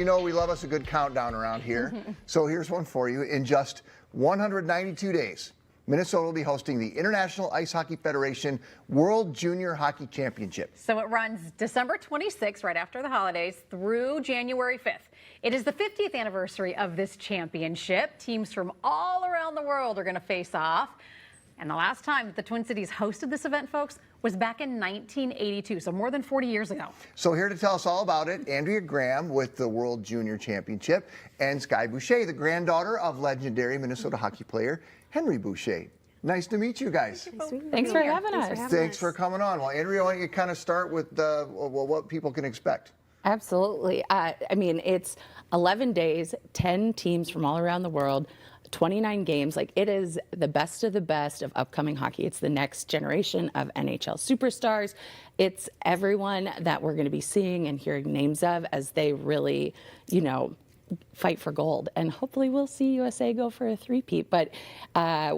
You know, we love us a good countdown around here. So here's one for you. In just 192 days, Minnesota will be hosting the International Ice Hockey Federation World Junior Hockey Championship. So it runs December 26th, right after the holidays, through January 5th. It is the 50th anniversary of this championship. Teams from all around the world are going to face off. And the last time that the Twin Cities hosted this event, folks, was back in 1982, so more than 40 years ago. So here to tell us all about it, Andrea Graham with the World Junior Championship, and Skye Boucher, the granddaughter of legendary Minnesota hockey player Henry Boucher. Nice to meet you guys. Thanks for having us. Thanks for coming on. Well, Andrea, why don't you kind of start with what people can expect? Absolutely. I mean, it's 11 days, 10 teams from all around the world, 29 games. Like, it is the best of upcoming hockey. It's the next generation of NHL superstars. It's everyone that we're going to be seeing and hearing names of as they really, fight for gold. And hopefully we'll see USA go for a three-peat. But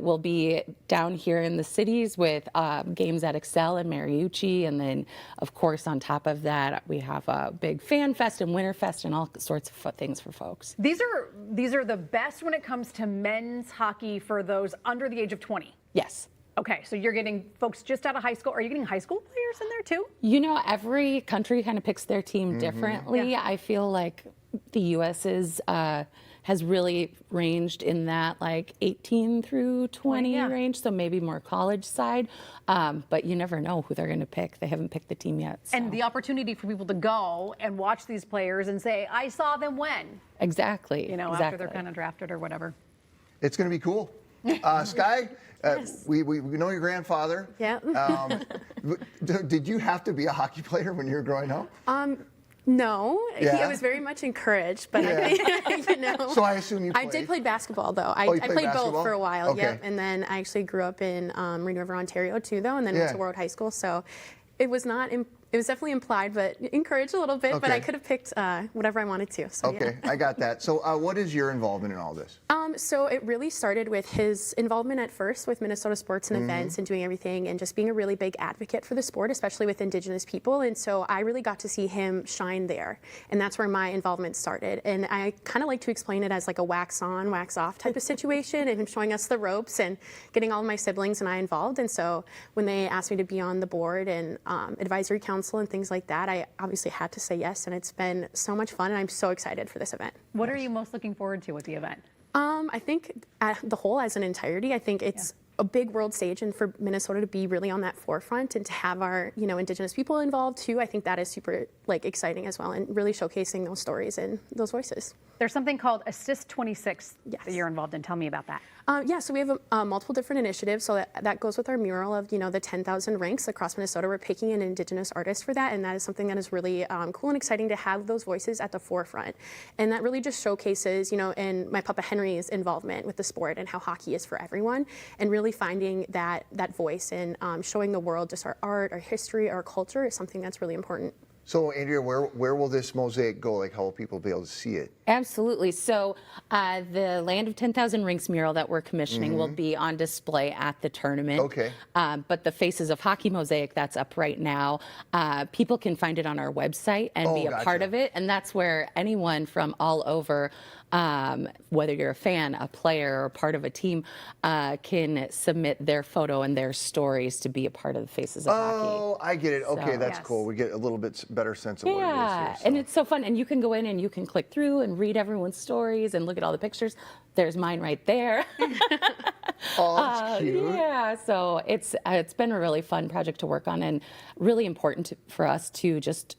we'll be down here in the cities with games at Excel and Mariucci. And then, of course, on top of that, we have a big fan fest and winter fest and all sorts of things for folks. These are the best when it comes to men's hockey for those under the age of 20. Yes. Okay, so you're getting folks just out of high school. Are you getting high school players in there too? Every country kind of picks their team differently. Yeah. I feel like the U.S. has really ranged in that like 18 through 20 range, so maybe more college side. But you never know who they're going to pick. They haven't picked the team yet. So. And the opportunity for people to go and watch these players and say, I saw them when. Exactly. After they're kind of drafted or whatever. It's going to be cool. Skye, yes. we know your grandfather. Yeah. Did you have to be a hockey player when you were growing up? No, Yeah. He was very much encouraged, but So I assume you played. I did play basketball, though. I played played basketball? both for a while, Okay. yep. And then I actually grew up in Green River, Ontario, too, though, and then went to Warwood High School. So it was not, it was definitely implied, but encouraged a little bit, but I could have picked whatever I wanted to. So, okay, I got that. So what is your involvement in all this? So it really started with his involvement at first with Minnesota sports and events and doing everything and just being a really big advocate for the sport, especially with Indigenous people. And so I really got to see him shine there. And that's where my involvement started. And I kind of like to explain it as like a wax on, wax off type of situation, and him showing us the ropes and getting all of my siblings and I involved. And so when they asked me to be on the board and advisory council and things like that, I obviously had to say yes. And it's been so much fun, and I'm so excited for this event. What are you most looking forward to with the event? I think the whole as an entirety, I think it's a big world stage, and for Minnesota to be really on that forefront and to have our, Indigenous people involved too, I think that is super exciting as well, and really showcasing those stories and those voices. There's something called Assist 26 that you're involved in. Tell me about that. So we have multiple different initiatives. So that goes with our mural of, the 10,000 ranks across Minnesota. We're picking an Indigenous artist for that, and that is something that is really cool and exciting to have those voices at the forefront. And that really just showcases, and my Papa Henry's involvement with the sport and how hockey is for everyone, and really finding that voice and showing the world just our art, our history, our culture is something that's really important. So, Andrea, where will this mosaic go? Like, how will people be able to see it? Absolutely. So the Land of 10,000 Rinks mural that we're commissioning will be on display at the tournament. Okay. But the Faces of Hockey mosaic that's up right now, people can find it on our website and be a part of it. And that's where anyone from all over, whether you're a fan, a player, or part of a team, can submit their photo and their stories to be a part of the Faces of Hockey. Oh, I get it. Okay, So, that's cool. We get a little bit better sense of what it is here. So. And it's so fun. And you can go in and you can click through and read everyone's stories and look at all the pictures. There's mine right there. Oh, that's cute. Yeah, so it's been a really fun project to work on, and really important for us to just,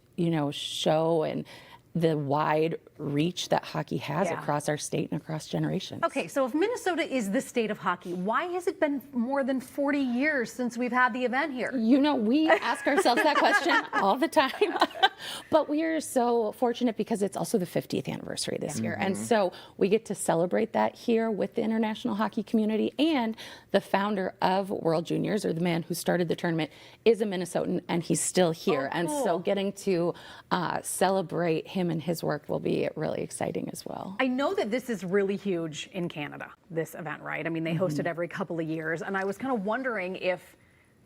show and the wide reach that hockey has across our state and across generations. Okay, so if Minnesota is the state of hockey, why has it been more than 40 years since we've had the event here? We ask ourselves that question all the time. But we are so fortunate because it's also the 50th anniversary this year. And so we get to celebrate that here with the international hockey community. And the founder of World Juniors, or the man who started the tournament, is a Minnesotan, and he's still here. Oh, cool. And so getting to celebrate him and his work will be really exciting as well. I know that this is really huge in Canada, this event, right? I mean, they host it every couple of years. And I was kind of wondering if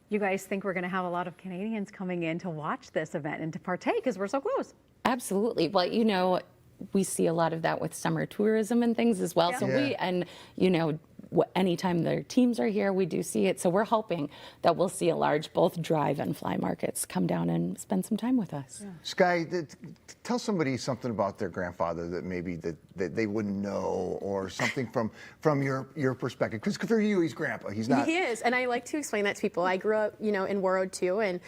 you guys think we're going to have a lot of Canadians coming in to watch this event and to partake, because we're so close. Absolutely. Well, we see a lot of that with summer tourism and things as well. Yeah. So Yeah. anytime their teams are here, we do see it. So we're hoping that we'll see a large both drive and fly markets come down and spend some time with us. Sky, tell somebody something about their grandfather that maybe that they wouldn't know, or something from your perspective. Because for you, he's grandpa. He's not. He is, and I like to explain that to people. I grew up, in Warroad too, and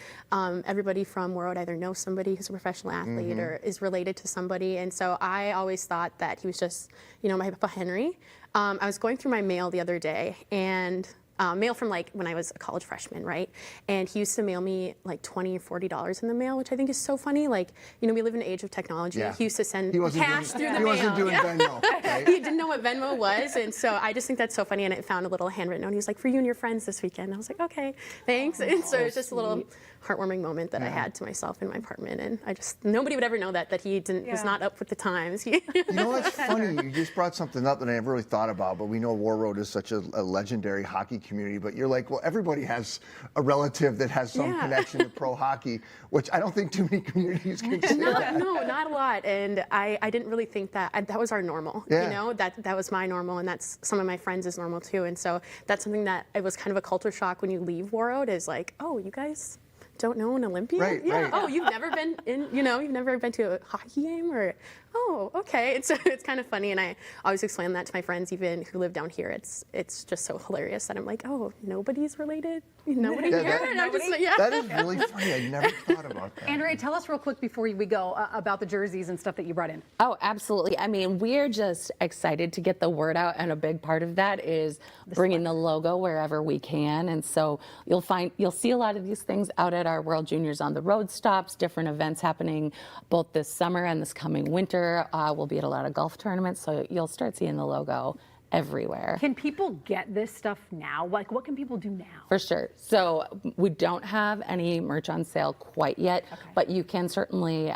everybody from Warroad either knows somebody who's a professional athlete or is related to somebody, and so I always thought that he was just, my Papa Henry. I was going through my mail the other day, and mail from like when I was a college freshman, right? And he used to mail me like $20 or $40 in the mail, which I think is so funny. Like, we live in an age of technology. Yeah. He used to send He wasn't cash doing, through the he mail. wasn't doing Venmo. Right? He didn't know what Venmo was, and so I just think that's so funny. And I found a little handwritten note. He was like, "For you and your friends this weekend." And I was like, "Okay, thanks." And so it's just a little heartwarming moment that I had to myself in my apartment, and nobody would ever know that he was not up with the times. You know what's funny? You just brought something up that I never really thought about, but we know Warroad is such a legendary hockey community, but you're like, well, everybody has a relative that has some Yeah. connection to pro hockey, which I don't think too many communities can say that. No, not a lot. And I didn't really think that was our normal. Yeah. That was my normal, and that's some of my friends is normal too. And so that's something that it was kind of a culture shock when you leave Warroad, is like, oh, you guys don't know an Olympian? Right, yeah. right. Oh, you've never been you've never been to a hockey game, or oh, okay. And so it's kind of funny, and I always explain that to my friends, even who live down here. It's just so hilarious that I'm like, oh, nobody's related. Nobody Yeah, here. that- And I'm just like, yeah. That is really funny. I never thought about that. Andrea, tell us real quick before we go about the jerseys and stuff that you brought in. Oh, absolutely. I mean, we're just excited to get the word out, and a big part of that is bringing the logo wherever we can. And so you'll see a lot of these things out at our World Juniors on the Road stops, different events happening both this summer and this coming winter. We'll be at a lot of golf tournaments, so you'll start seeing the logo everywhere. Can people get this stuff now? Like, what can people do now? For sure. So we don't have any merch on sale quite yet, but you can certainly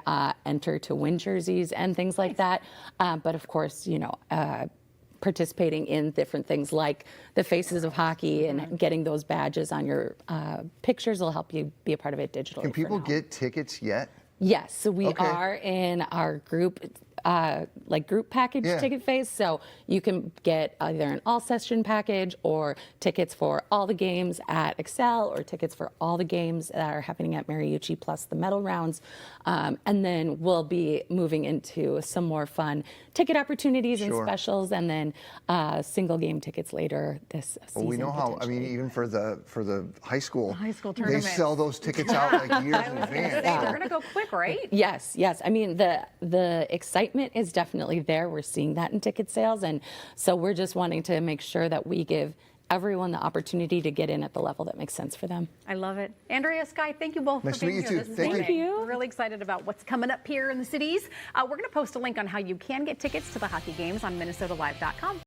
enter to win jerseys and things like that. But of course, participating in different things like the Faces of Hockey and getting those badges on your pictures will help you be a part of it digitally. Can people for now. get tickets yet? Yes, so we Okay. are in our group group package Yeah. ticket phase. So you can get either an all session package or tickets for all the games at Excel, or tickets for all the games that are happening at Mariucci plus the medal rounds. And then we'll be moving into some more fun ticket opportunities and Sure. specials, and then single game tickets later this season. Well, we know how. I mean, potentially. even for the high school, high school they tournaments. sell those tickets out like years in They're advance. going to go quick, right? Yes. I mean, the excitement is definitely there. We're seeing that in ticket sales. And so we're just wanting to make sure that we give everyone the opportunity to get in at the level that makes sense for them. I love it. Andrea, Sky, thank you both Nice for to being meet you here too. this Thank you. morning. you. We're really excited about what's coming up here in the cities. We're going to post a link on how you can get tickets to the hockey games on MinnesotaLive.com.